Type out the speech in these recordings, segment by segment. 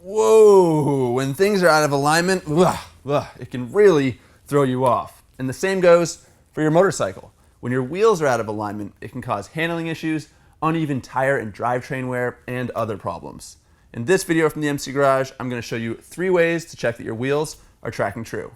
Whoa, when things are out of alignment, it can really throw you off. And the same goes for your motorcycle. When your wheels are out of alignment, it can cause handling issues, uneven tire and drivetrain wear, and other problems. In this video from the MC Garage, I'm going to show you 3 ways to check that your wheels are tracking true.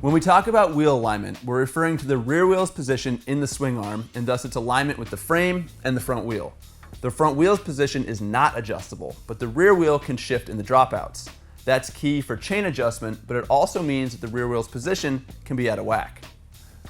When we talk about wheel alignment, we're referring to the rear wheel's position in the swing arm, and thus its alignment with the frame and the front wheel. The front wheel's position is not adjustable, but the rear wheel can shift in the dropouts. That's key for chain adjustment, but it also means that the rear wheel's position can be out of whack.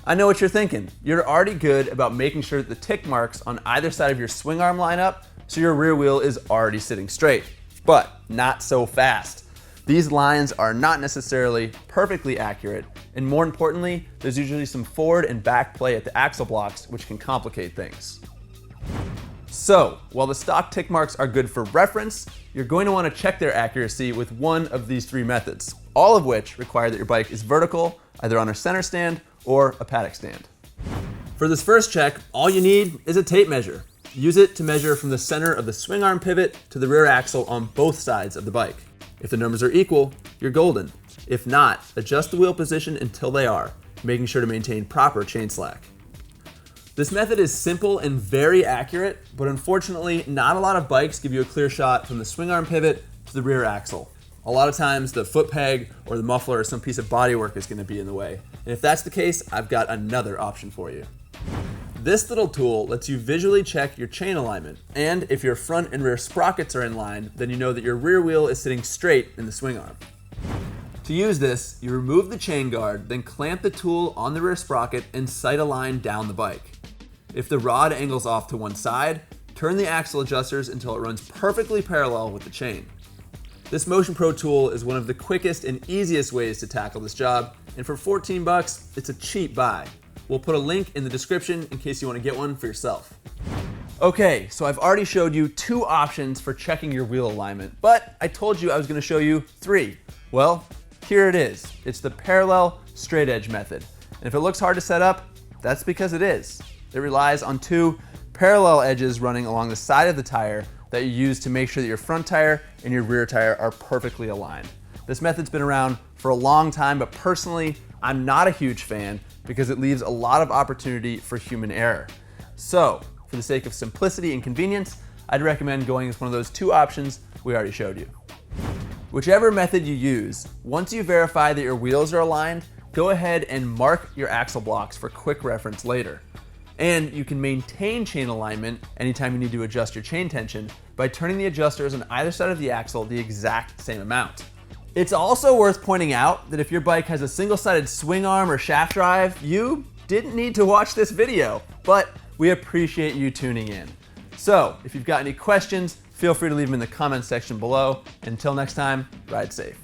I know what you're thinking. You're already good about making sure that the tick marks on either side of your swing arm line up, so your rear wheel is already sitting straight. But not so fast. These lines are not necessarily perfectly accurate, and more importantly, there's usually some forward and back play at the axle blocks, which can complicate things. So, while the stock tick marks are good for reference, you're going to want to check their accuracy with one of these 3 methods, all of which require that your bike is vertical, either on a center stand or a paddock stand. For this first check, all you need is a tape measure. Use it to measure from the center of the swing arm pivot to the rear axle on both sides of the bike. If the numbers are equal, you're golden. If not, adjust the wheel position until they are, making sure to maintain proper chain slack. This method is simple and very accurate, but unfortunately, not a lot of bikes give you a clear shot from the swing arm pivot to the rear axle. A lot of times, the foot peg or the muffler or some piece of bodywork is going to be in the way. And if that's the case, I've got another option for you. This little tool lets you visually check your chain alignment, and if your front and rear sprockets are in line, then you know that your rear wheel is sitting straight in the swing arm. To use this, you remove the chain guard, then clamp the tool on the rear sprocket and sight a line down the bike. If the rod angles off to one side, turn the axle adjusters until it runs perfectly parallel with the chain. This Motion Pro tool is one of the quickest and easiest ways to tackle this job, and for 14 bucks, it's a cheap buy. We'll put a link in the description in case you want to get one for yourself. Okay, so I've already showed you 2 options for checking your wheel alignment, but I told you I was going to show you 3. Well, here it is. It's the parallel straight edge method. And if it looks hard to set up, that's because it is. It relies on 2 parallel edges running along the side of the tire that you use to make sure that your front tire and your rear tire are perfectly aligned. This method's been around for a long time, but personally, I'm not a huge fan because it leaves a lot of opportunity for human error. So, for the sake of simplicity and convenience, I'd recommend going with one of those 2 options we already showed you. Whichever method you use, once you verify that your wheels are aligned, go ahead and mark your axle blocks for quick reference later. And you can maintain chain alignment anytime you need to adjust your chain tension by turning the adjusters on either side of the axle the exact same amount. It's also worth pointing out that if your bike has a single-sided swing arm or shaft drive, you didn't need to watch this video, but we appreciate you tuning in. So, if you've got any questions, feel free to leave them in the comments section below. Until next time, ride safe.